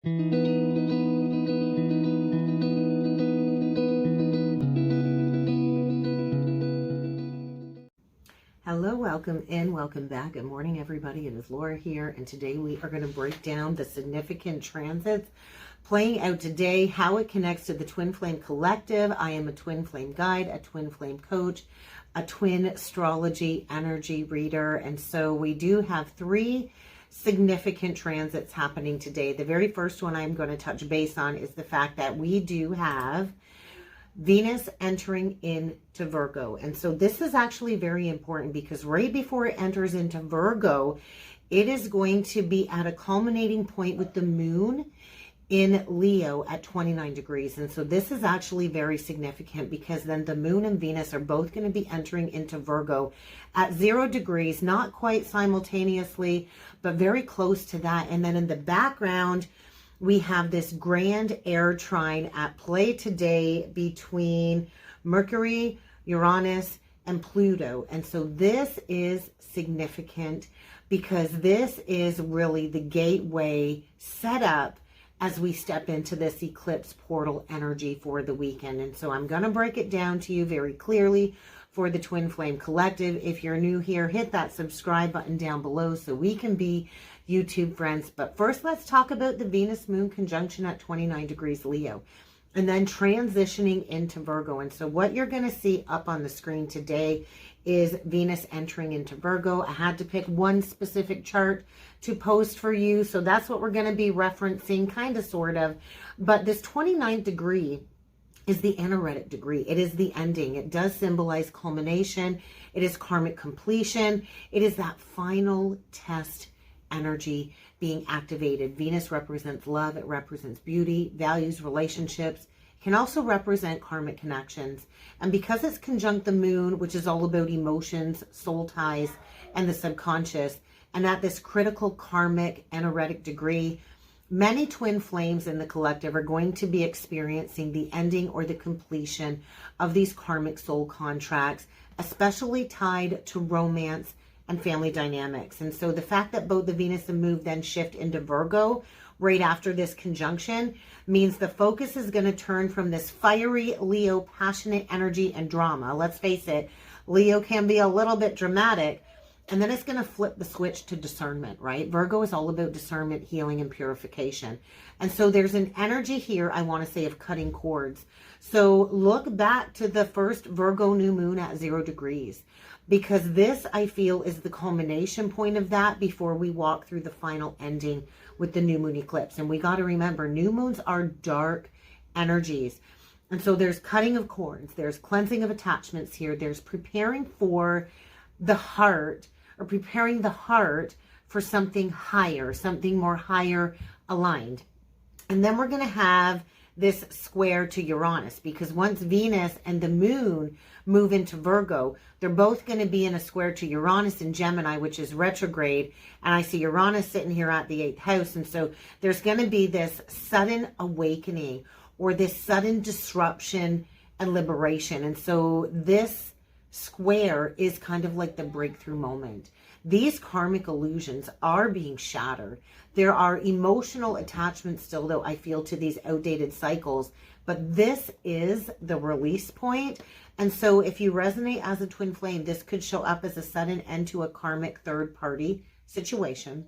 Hello, welcome in, welcome back. Good morning, everybody. It is Laura here, and today we are going to break down the significant transits playing out today, how it connects to the Twin Flame Collective. I am a Twin Flame guide, a Twin Flame coach, a Twin astrology energy reader, and so we do have three significant transits happening today. The very first one I'm going to touch base on is the fact that we do have Venus entering into Virgo. And so this is actually very important because right before it enters into Virgo, it is going to be at a culminating point with the moon in Leo at 29 degrees. And so this is actually very significant because then the moon and Venus are both going to be entering into Virgo at 0 degrees, not quite simultaneously, but very close to that. And then in the background, we have this grand air trine at play today between Mercury, Uranus, and Pluto. And so this is significant because this is really the gateway set up as we step into this eclipse portal energy for the weekend. And so I'm going to break it down to you very clearly for the Twin Flame Collective. If you're new here, hit that subscribe button down below so we can be YouTube friends. But first, let's talk about the Venus Moon conjunction at 29 degrees Leo and then transitioning into Virgo. And so what you're going to see up on the screen today is Venus entering into Virgo. I had to pick one specific chart to post for you. So that's what we're going to be referencing, kind of, sort of. But this 29th degree is the anaretic degree. It is the ending. It does symbolize culmination. It is karmic completion. It is that final test energy being activated. Venus represents love. It represents beauty, values, relationships. It can also represent karmic connections. And because it's conjunct the moon, which is all about emotions, soul ties, and the subconscious, and at this critical karmic anaretic degree, many twin flames in the collective are going to be experiencing the ending or the completion of these karmic soul contracts, especially tied to romance and family dynamics. And so the fact that both the Venus and Moon then shift into Virgo right after this conjunction means the focus is going to turn from this fiery Leo passionate energy and drama. Let's face it, Leo can be a little bit dramatic. And then it's going to flip the switch to discernment, right? Virgo is all about discernment, healing, and purification. And so there's an energy here, I want to say, of cutting cords. So look back to the first Virgo new moon at 0 degrees, because this, I feel, is the culmination point of that before we walk through the final ending with the new moon eclipse. And we got to remember, new moons are dark energies. And so there's cutting of cords, there's cleansing of attachments here, there's preparing for the heart, or preparing the heart for something higher, something more higher aligned. And then we're going to have this square to Uranus, because once Venus and the moon move into Virgo, they're both going to be in a square to Uranus in Gemini, which is retrograde. And I see Uranus sitting here at the 8th house. And so there's going to be this sudden awakening or this sudden disruption and liberation. And so this square is kind of like the breakthrough moment. These karmic illusions are being shattered. There are emotional attachments still, though, I feel, to these outdated cycles, but this is the release point. And so if you resonate as a twin flame, this could show up as a sudden end to a karmic third party situation.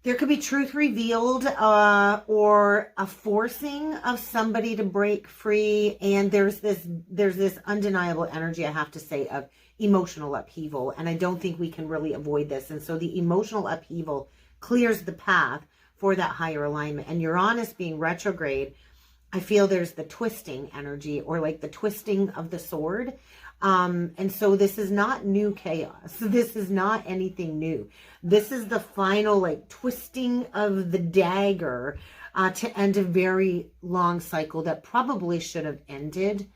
There could be truth revealed or a forcing of somebody to break free. And there's this undeniable energy, I have to say, of emotional upheaval. And I don't think we can really avoid this. And so the emotional upheaval clears the path for that higher alignment. And Uranus being retrograde, I feel there's the twisting energy, or like the twisting of the sword. And so this is not new chaos. This is not anything new. This is the final, like, twisting of the dagger to end a very long cycle that probably should have ended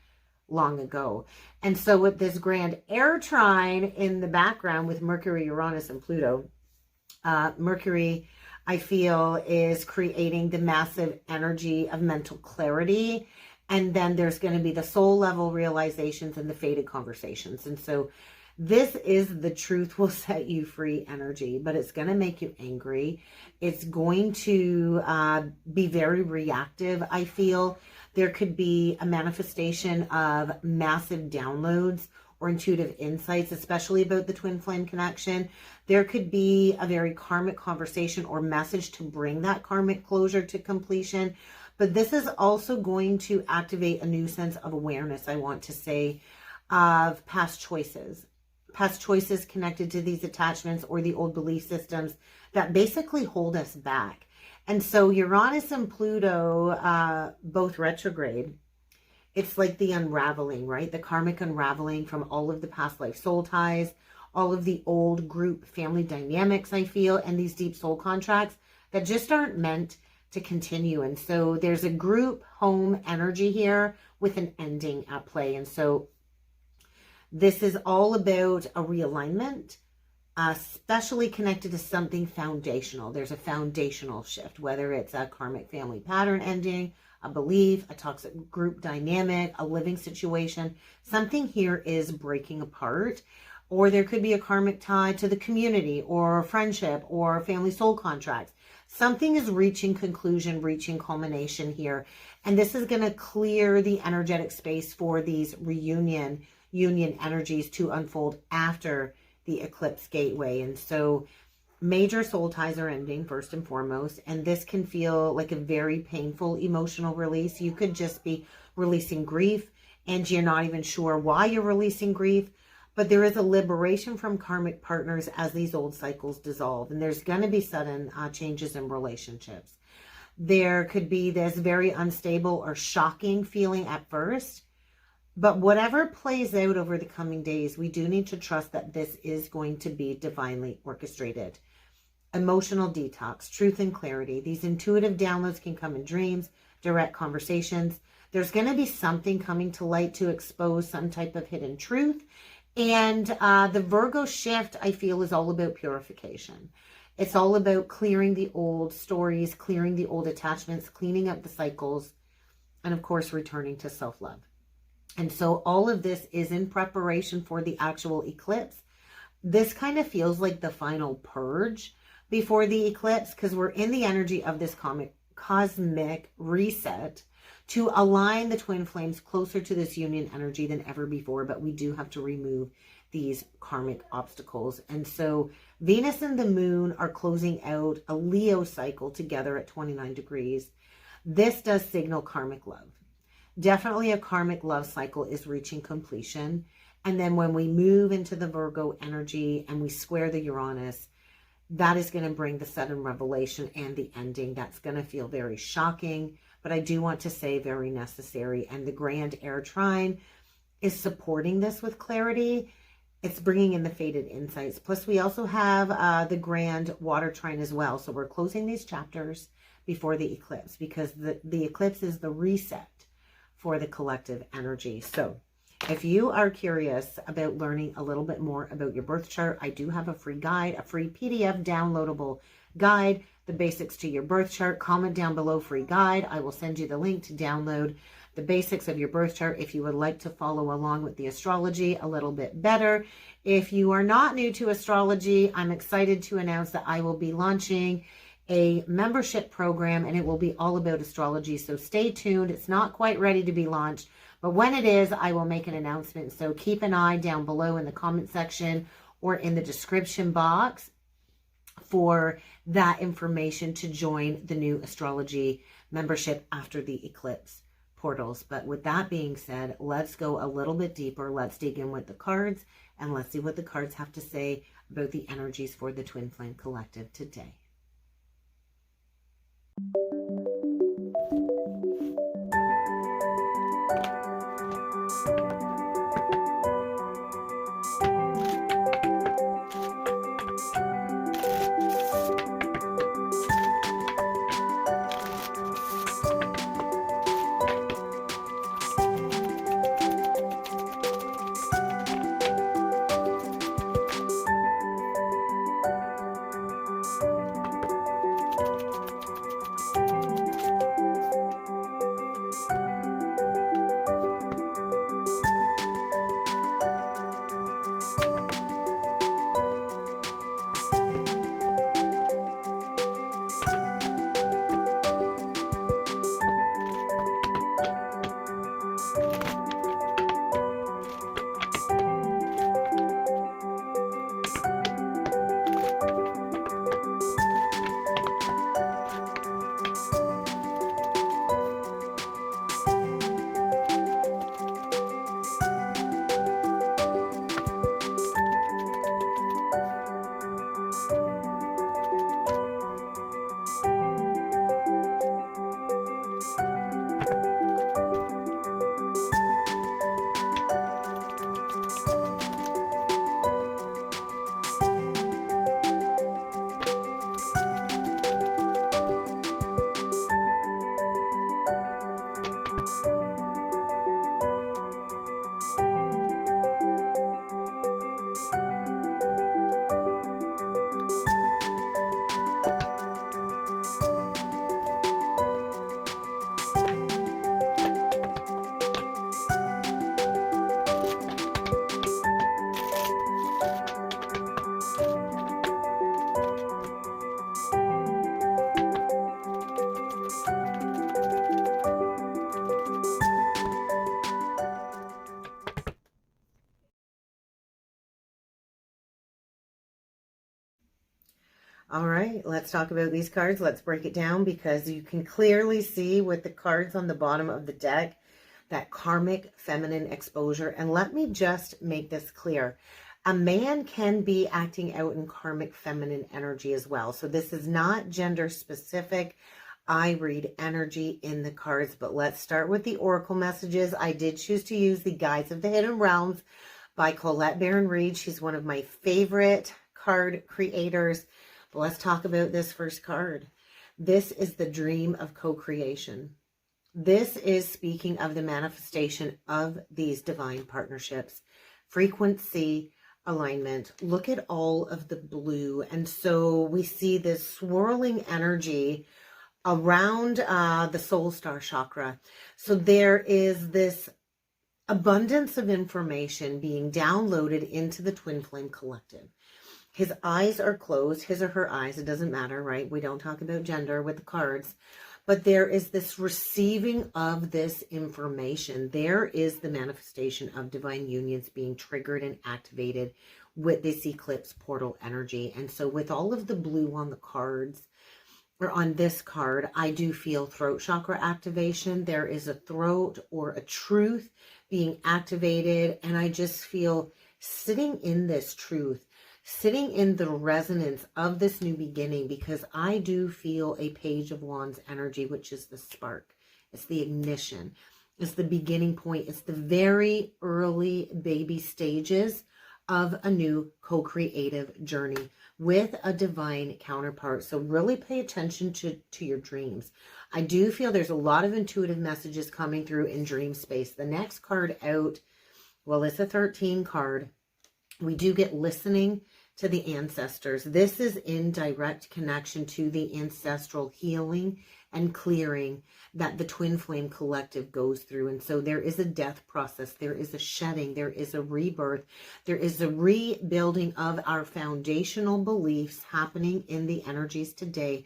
long ago. And so with this grand air trine in the background with Mercury, Uranus, and Pluto, Mercury, I feel, is creating the massive energy of mental clarity. And then there's going to be the soul level realizations and the faded conversations. And so This is the truth will set you free energy, but it's going to make you angry. It's going to be very reactive, I feel. There could be a manifestation of massive downloads or intuitive insights, especially about the twin flame connection. There could be a very karmic conversation or message to bring that karmic closure to completion. But this is also going to activate a new sense of awareness, I want to say, of past choices connected to these attachments or the old belief systems that basically hold us back. And so Uranus and Pluto, both retrograde, it's like the unraveling, right? The karmic unraveling from all of the past life soul ties, all of the old group family dynamics, I feel, and these deep soul contracts that just aren't meant to continue. And so there's a group home energy here with an ending at play. And so this is all about a realignment, especially connected to something foundational. There's a foundational shift, whether it's a karmic family pattern ending, a belief, a toxic group dynamic, a living situation. Something here is breaking apart, or there could be a karmic tie to the community or friendship or family soul contracts. Something is reaching conclusion, reaching culmination here. And this is going to clear the energetic space for these union energies to unfold after the eclipse gateway. And so major soul ties are ending first and foremost, and this can feel like a very painful emotional release. You could just be releasing grief and you're not even sure why you're releasing grief, but there is a liberation from karmic partners as these old cycles dissolve, and there's going to be sudden changes in relationships. There could be this very unstable or shocking feeling at first, but whatever plays out over the coming days, we do need to trust that this is going to be divinely orchestrated. Emotional detox, truth and clarity. These intuitive downloads can come in dreams, direct conversations. There's going to be something coming to light to expose some type of hidden truth. And the Virgo shift, I feel, is all about purification. It's all about clearing the old stories, clearing the old attachments, cleaning up the cycles, and of course, returning to self-love. And so all of this is in preparation for the actual eclipse. This kind of feels like the final purge before the eclipse, because we're in the energy of this cosmic reset to align the twin flames closer to this union energy than ever before. But we do have to remove these karmic obstacles. And so Venus and the moon are closing out a Leo cycle together at 29 degrees. This does signal karmic love. Definitely a karmic love cycle is reaching completion. And then when we move into the Virgo energy and we square the Uranus, that is going to bring the sudden revelation and the ending. That's going to feel very shocking, but I do want to say very necessary. And the grand air trine is supporting this with clarity. It's bringing in the fated insights. Plus, we also have the grand water trine as well. So we're closing these chapters before the eclipse, because the eclipse is the reset for the collective energy. So if you are curious about learning a little bit more about your birth chart, I do have a free guide, a free PDF downloadable guide, the basics to your birth chart. Comment down below, free guide. I will send you the link to download the basics of your birth chart if you would like to follow along with the astrology a little bit better. If you are not new to astrology, I'm excited to announce that I will be launching a membership program, and it will be all about astrology. So stay tuned. It's not quite ready to be launched, but when it is, I will make an announcement. So keep an eye down below in the comment section or in the description box for that information to join the new astrology membership after the eclipse portals. But with that being said, let's go a little bit deeper. Let's dig in with the cards, and let's see what the cards have to say about the energies for the Twin Flame Collective today. All right, let's talk about these cards. Let's break it down because you can clearly see with the cards on the bottom of the deck that karmic feminine exposure. And let me just make this clear. A man can be acting out in karmic feminine energy as well. So this is not gender specific. I read energy in the cards, but let's start with the oracle messages. I did choose to use the Guides of the Hidden Realms by Colette Baron Reid. She's one of my favorite card creators. But let's talk about this first card. This is the dream of co-creation. This is speaking of the manifestation of these divine partnerships, frequency, alignment. Look at all of the blue. And so we see this swirling energy around the soul star chakra. So there is this abundance of information being downloaded into the twin flame collective. His eyes are closed, his or her eyes, it doesn't matter, right? We don't talk about gender with the cards. But there is this receiving of this information. There is the manifestation of divine unions being triggered and activated with this eclipse portal energy. And so with all of the blue on the cards, or on this card, I do feel throat chakra activation. There is a throat or a truth being activated. And I just feel sitting in this truth, sitting in the resonance of this new beginning, because I do feel a Page of Wands energy, which is the spark. It's the ignition. It's the beginning point. It's the very early baby stages of a new co-creative journey with a divine counterpart. So really pay attention to your dreams. I do feel there's a lot of intuitive messages coming through in dream space. The next card out, well, it's a 13 card. We do get listening to the ancestors. This is in direct connection to the ancestral healing and clearing that the twin flame collective goes through. And so there is a death process. There is a shedding. There is a rebirth. There is a rebuilding of our foundational beliefs happening in the energies today.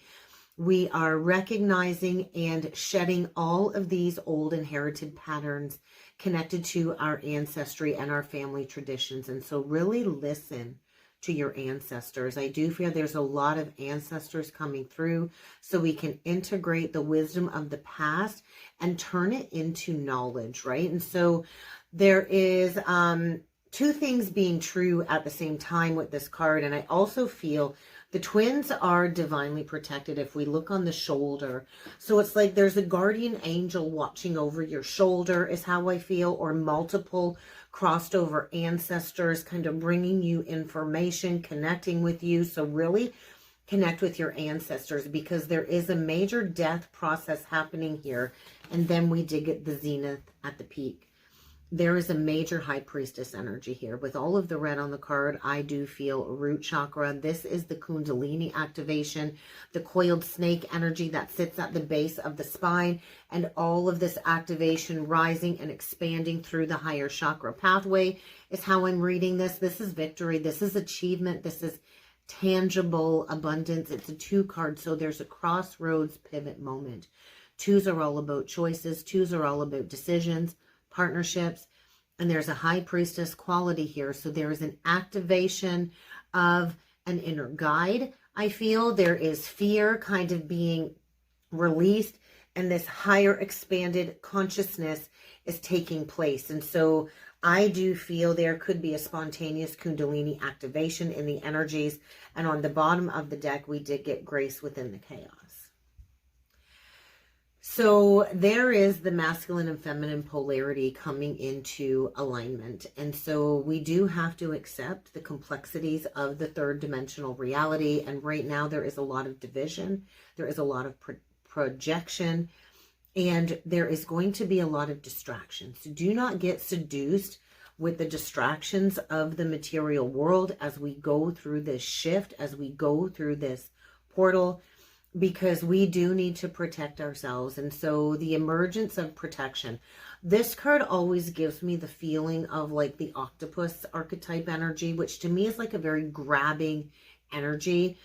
We are recognizing and shedding all of these old inherited patterns connected to our ancestry and our family traditions. And so really listen to your ancestors. I do feel there's a lot of ancestors coming through so we can integrate the wisdom of the past and turn it into knowledge, right? And so there is two things being true at the same time with this card. And I also feel the twins are divinely protected if we look on the shoulder. So it's like there's a guardian angel watching over your shoulder is how I feel, or multiple crossed over ancestors kind of bringing you information, connecting with you. So really connect with your ancestors because there is a major death process happening here. And then we dig at the zenith at the peak. There is a major high priestess energy here. With all of the red on the card, I do feel root chakra. This is the kundalini activation, the coiled snake energy that sits at the base of the spine, and all of this activation rising and expanding through the higher chakra pathway is how I'm reading this. This is victory. This is achievement. This is tangible abundance. It's a 2 card, so there's a crossroads pivot moment. 2s are all about choices. 2s are all about decisions, partnerships, and there's a high priestess quality here. So there is an activation of an inner guide. I feel there is fear kind of being released, and this higher expanded consciousness is taking place. And so I do feel there could be a spontaneous kundalini activation in the energies. And on the bottom of the deck, we did get grace within the chaos. So there is the masculine and feminine polarity coming into alignment. And so we do have to accept the complexities of the third dimensional reality. And right now there is a lot of division. There is a lot of projection. And there is going to be a lot of distractions. So do not get seduced with the distractions of the material world as we go through this shift, as we go through this portal, because we do need to protect ourselves. And so the emergence of protection, this card always gives me the feeling of like the octopus archetype energy, which to me is like a very grabbing energy.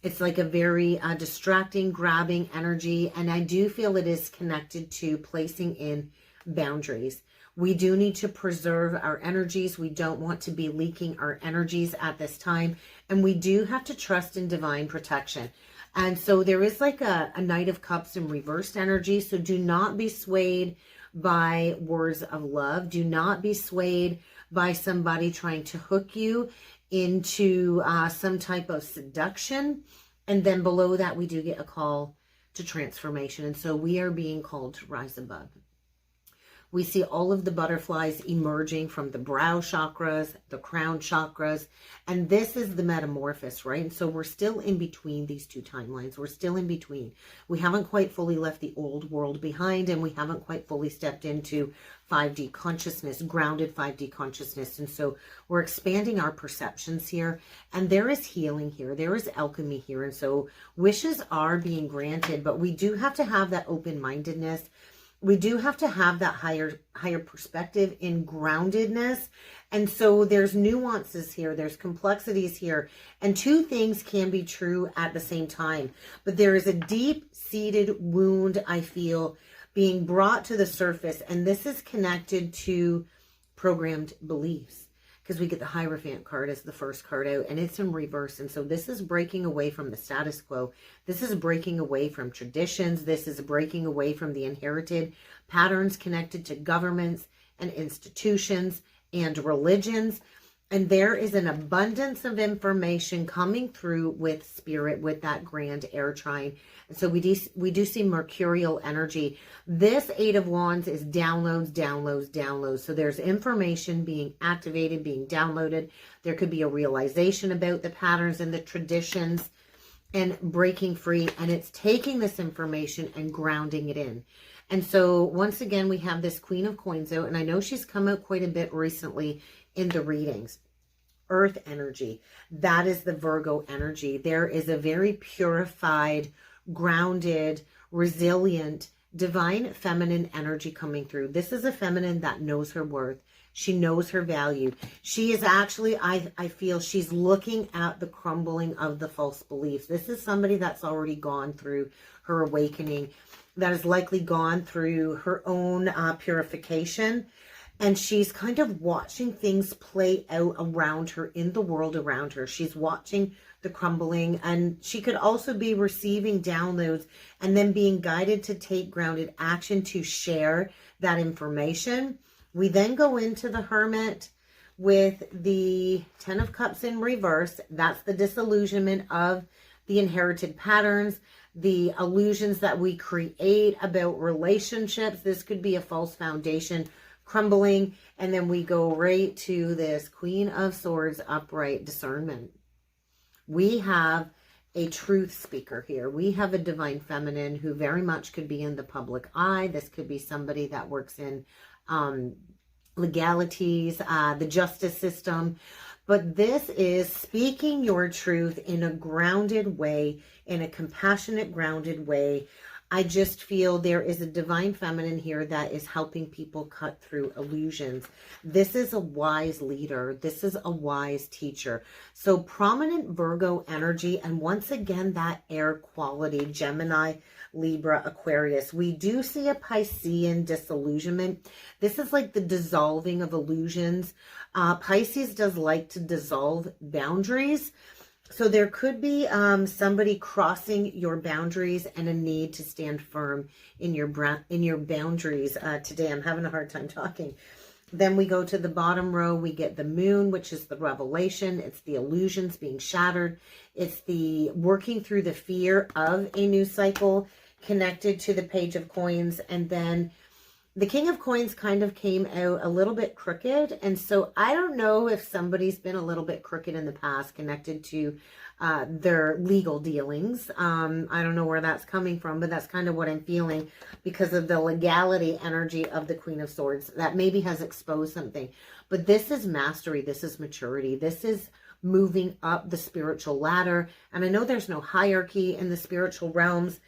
It's like a very distracting, grabbing energy. And I do feel it is connected to placing in boundaries. We do need to preserve our energies. We don't want to be leaking our energies at this time. And we do have to trust in divine protection. And so there is like a Knight of Cups in reversed energy. So do not be swayed by words of love. Do not be swayed by somebody trying to hook you into some type of seduction. And then below that, we do get a call to transformation. And so we are being called to rise above. We see all of the butterflies emerging from the brow chakras, the crown chakras, and this is the metamorphosis, right? And so we're still in between these two timelines. We're still in between. We haven't quite fully left the old world behind, and we haven't quite fully stepped into 5D consciousness, grounded 5D consciousness. And so we're expanding our perceptions here, and there is healing here. There is alchemy here. And so wishes are being granted, but we do have to have that open-mindedness. We do have to have that higher perspective in groundedness. And so there's nuances here. There's complexities here. And two things can be true at the same time. But there is a deep-seated wound, I feel, being brought to the surface. And this is connected to programmed beliefs. Because we get the Hierophant card as the first card out, and it's in reverse. And so this is breaking away from the status quo. This is breaking away from traditions. This is breaking away from the inherited patterns connected to governments and institutions and religions. And there is an abundance of information coming through with spirit, with that grand air trine. And so we do see mercurial energy. This Eight of Wands is downloads, downloads, downloads. So there's information being activated, being downloaded. There could be a realization about the patterns and the traditions and breaking free. And it's taking this information and grounding it in. And so once again, we have this Queen of Coins out. And I know she's come out quite a bit recently in the readings. Earth energy, that is the Virgo energy. There is a very purified, grounded, resilient, divine feminine energy coming through. This is a feminine that knows her worth. She knows her value. She is actually, I feel she's looking at the crumbling of the false beliefs. This is somebody that's already gone through her awakening, that has likely gone through her own purification. And she's kind of watching things play out around her, in the world around her. She's watching the crumbling, and she could also be receiving downloads and then being guided to take grounded action to share that information. We then go into the Hermit with the Ten of Cups in reverse. That's the disillusionment of the inherited patterns, the illusions that we create about relationships. This could be a false foundation crumbling. And then we go right to this Queen of Swords upright, discernment. We have a truth speaker here. We have a divine feminine who very much could be in the public eye. This could be somebody that works in legalities, the justice system. But this is speaking your truth in a grounded way, in a compassionate, grounded way. I just feel there is a divine feminine here that is helping people cut through illusions. This is a wise leader. This is a wise teacher. So prominent Virgo energy, and once again, that air quality, Gemini, Libra, Aquarius. We do see a Piscean disillusionment. This is like the dissolving of illusions. Pisces does like to dissolve boundaries. So there could be somebody crossing your boundaries and a need to stand firm in your boundaries. Today I'm having a hard time talking. Then we go to the bottom row. We get the moon, which is the revelation. It's the illusions being shattered. It's the working through the fear of a new cycle connected to the Page of Coins. And then the King of Coins kind of came out a little bit crooked. And so I don't know if somebody's been a little bit crooked in the past connected to their legal dealings. I don't know where that's coming from, but that's kind of what I'm feeling because of the legality energy of the Queen of Swords that maybe has exposed something. But this is mastery. This is maturity. This is moving up the spiritual ladder. And I know there's no hierarchy in the spiritual realms,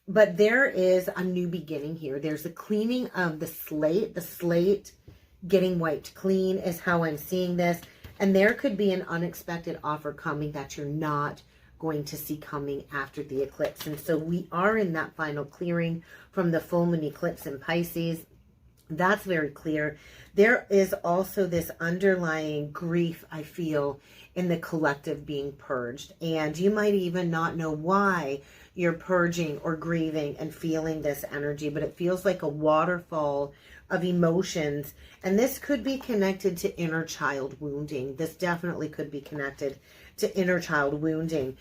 but there is a new beginning here. There's a cleaning of the slate. The slate getting wiped clean is how I'm seeing this. And there could be an unexpected offer coming that you're not going to see coming after the eclipse. And so we are in that final clearing from the full moon eclipse in Pisces. That's very clear. There is also this underlying grief, I feel, in the collective being purged. And you might even not know why you're purging or grieving and feeling this energy, but it feels like a waterfall of emotions. And this could be connected to inner child wounding. This definitely could be connected to inner child wounding.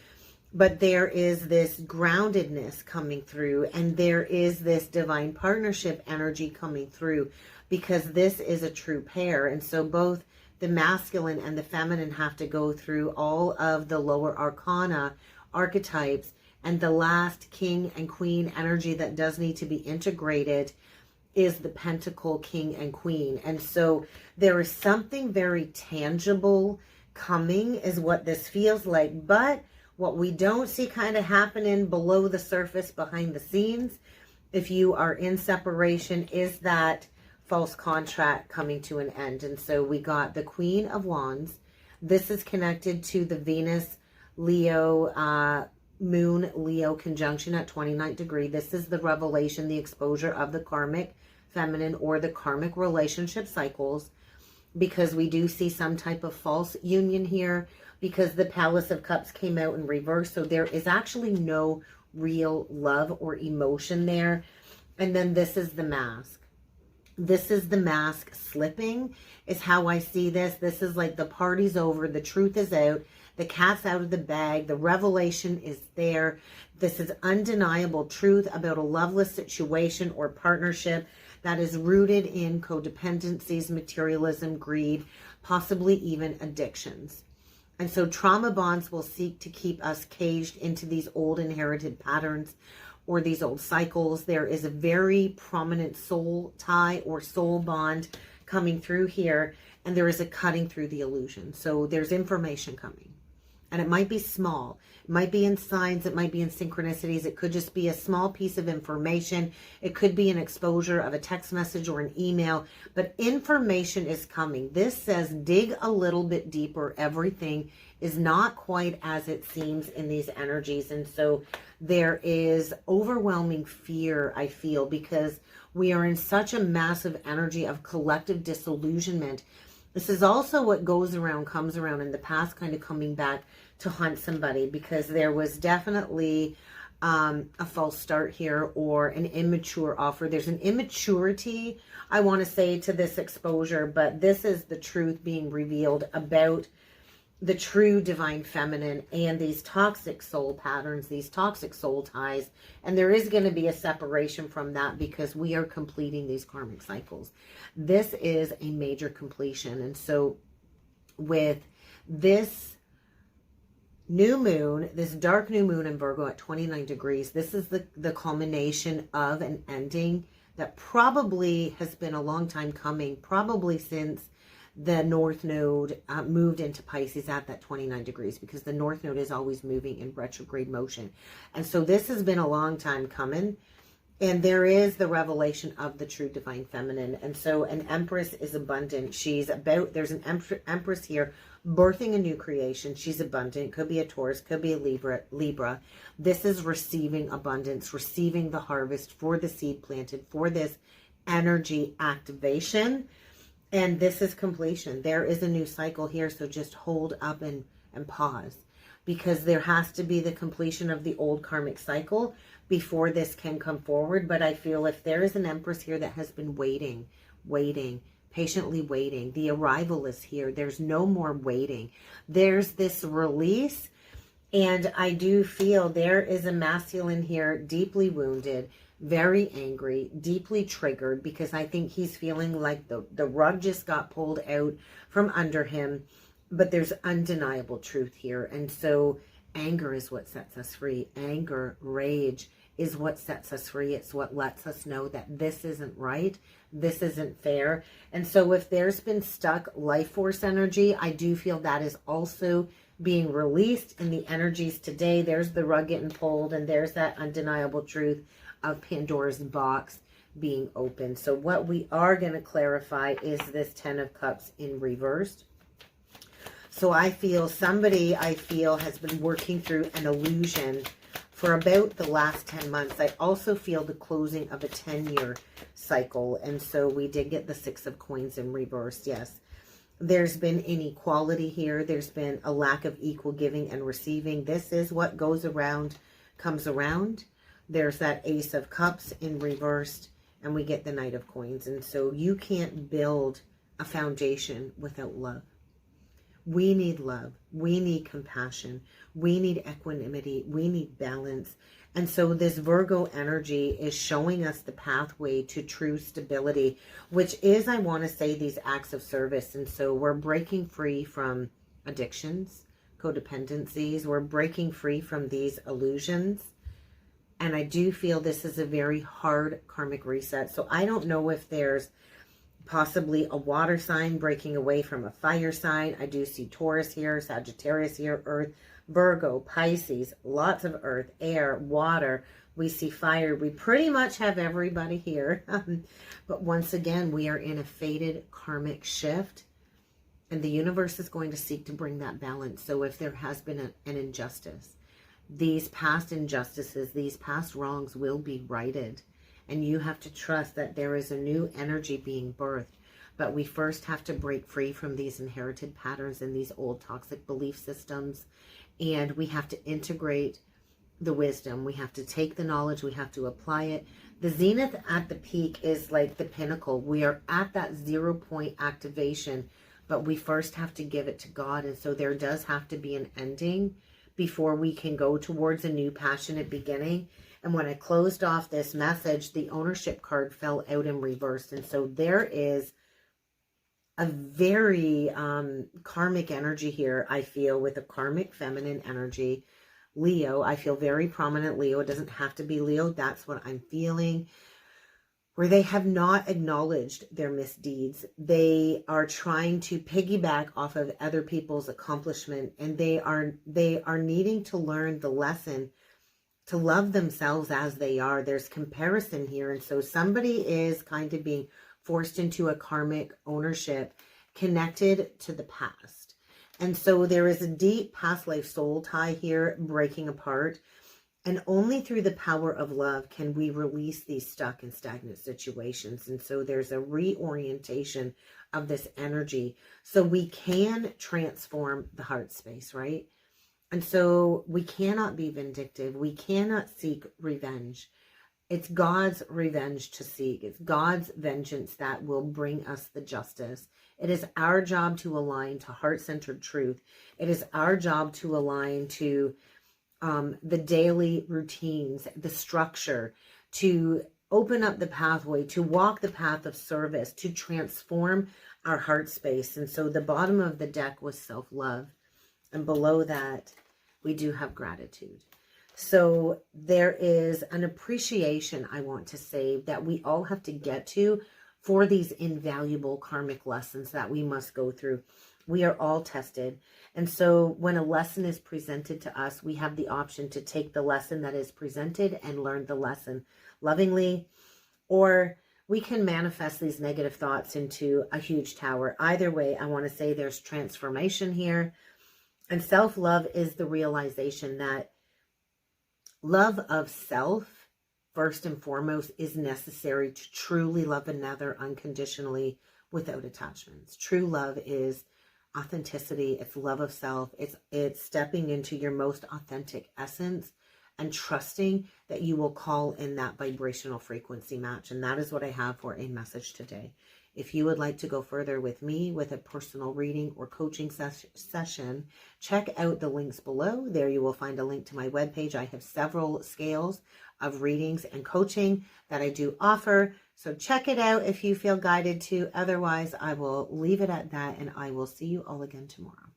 But there is this groundedness coming through, and there is this divine partnership energy coming through, because this is a true pair. And so both the masculine and the feminine have to go through all of the lower arcana archetypes, and the last king and queen energy that does need to be integrated is the pentacle king and queen. And so there is something very tangible coming, is what this feels like. But what we don't see kind of happening below the surface, behind the scenes, if you are in separation, is that false contract coming to an end. And so we got the Queen of Wands. This is connected to the Venus Leo Moon Leo conjunction at 29th degree. This is the revelation, the exposure of the karmic feminine, or the karmic relationship cycles, because we do see some type of false union here, because the Palace of Cups came out in reverse. So there is actually no real love or emotion there. And then this is the mask. This is the mask slipping, is how I see this. This is like the party's over, the truth is out, the cat's out of the bag, the revelation is there. This is undeniable truth about a loveless situation or partnership that is rooted in codependencies, materialism, greed, possibly even addictions. And so trauma bonds will seek to keep us caged into these old inherited patterns or these old cycles. There is a very prominent soul tie or soul bond coming through here, and there is a cutting through the illusion. So there's information coming, and it might be small. It might be in signs. It might be in synchronicities. It could just be a small piece of information. It could be an exposure of a text message or an email, but information is coming. This says dig a little bit deeper. Everything is not quite as it seems in these energies. And so there is overwhelming fear, I feel, because we are in such a massive energy of collective disillusionment. This is also what goes around, comes around, in the past kind of coming back to haunt somebody, because there was definitely a false start here, or an immature offer. There's an immaturity, I want to say, to this exposure, but this is the truth being revealed about the true divine feminine and these toxic soul patterns, these toxic soul ties. And there is going to be a separation from that, because we are completing these karmic cycles. This is a major completion. And so with this new moon, this dark new moon in Virgo at 29 degrees, this is the culmination of an ending that probably has been a long time coming, probably since the North Node moved into Pisces at that 29 degrees, because the North Node is always moving in retrograde motion. And so this has been a long time coming. And there is the revelation of the true divine feminine. And so an empress is abundant. She's about, there's an empress here birthing a new creation. She's abundant. Could be a Taurus, could be a Libra. This is receiving abundance, receiving the harvest for the seed planted, for this energy activation. And this is completion. There is a new cycle here. So just hold up and pause, because there has to be the completion of the old karmic cycle before this can come forward. But I feel if there is an empress here that has been waiting, patiently waiting, the arrival is here. There's no more waiting. There's this release. And I do feel there is a masculine here, deeply wounded, very angry, deeply triggered, because I think he's feeling like the rug just got pulled out from under him. But there's undeniable truth here. And so anger is what sets us free. Anger, rage is what sets us free. It's what lets us know that this isn't right. This isn't fair. And so if there's been stuck life force energy, I do feel that is also being released in the energies today. There's the rug getting pulled, and there's that undeniable truth of Pandora's box being open. So what we are going to clarify is this 10 of Cups in reversed. So I feel somebody, has been working through an illusion for about the last 10 months. I also feel the closing of a 10-year cycle. And so we did get the 6 of Coins in reverse. Yes. There's been inequality here. There's been a lack of equal giving and receiving. This is what goes around, comes around. There's that Ace of Cups in reversed, and we get the Knight of Coins. And so you can't build a foundation without love. We need love. We need compassion. We need equanimity. We need balance. And so this Virgo energy is showing us the pathway to true stability, which is, I want to say, these acts of service. And so we're breaking free from addictions, codependencies. We're breaking free from these illusions. And I do feel this is a very hard karmic reset. So I don't know if there's possibly a water sign breaking away from a fire sign. I do see Taurus here, Sagittarius here, Earth, Virgo, Pisces, lots of earth, air, water. We see fire. We pretty much have everybody here. But once again, we are in a fated karmic shift. And the universe is going to seek to bring that balance. So if there has been an injustice, these past injustices, these past wrongs will be righted. And you have to trust that there is a new energy being birthed. But we first have to break free from these inherited patterns and these old toxic belief systems. And we have to integrate the wisdom. We have to take the knowledge. We have to apply it. The zenith at the peak is like the pinnacle. We are at that 0 point activation. But we first have to give it to God. And so there does have to be an ending before we can go towards a new passionate beginning. And when I closed off this message, the ownership card fell out in reverse. And so there is a very karmic energy here, I feel, with a karmic feminine energy. Leo, I feel very prominent Leo. It doesn't have to be Leo. That's what I'm feeling. Where they have not acknowledged their misdeeds. They are trying to piggyback off of other people's accomplishment. And they are needing to learn the lesson to love themselves as they are. There's comparison here. And so somebody is kind of being forced into a karmic ownership connected to the past. And so there is a deep past life soul tie here breaking apart. And only through the power of love can we release these stuck and stagnant situations. And so there's a reorientation of this energy. So we can transform the heart space, right? And so we cannot be vindictive. We cannot seek revenge. It's God's revenge to seek. It's God's vengeance that will bring us the justice. It is our job to align to heart-centered truth. It is our job to align to the daily routines, the structure, to open up the pathway, to walk the path of service, to transform our heart space. And so the bottom of the deck was self-love. And below that, we do have gratitude. So there is an appreciation, I want to say, that we all have to get to for these invaluable karmic lessons that we must go through. We are all tested. And so when a lesson is presented to us, we have the option to take the lesson that is presented and learn the lesson lovingly, or we can manifest these negative thoughts into a huge tower. Either way, I want to say there's transformation here. And self-love is the realization that love of self, first and foremost, is necessary to truly love another unconditionally without attachments. True love is authenticity. It's love of self. It's stepping into your most authentic essence and trusting that you will call in that vibrational frequency match. And that is what I have for a message today. If you would like to go further with me with a personal reading or coaching session, check out the links below. There you will find a link to my webpage. I have several scales of readings and coaching that I do offer. So check it out if you feel guided to. Otherwise, I will leave it at that, and I will see you all again tomorrow.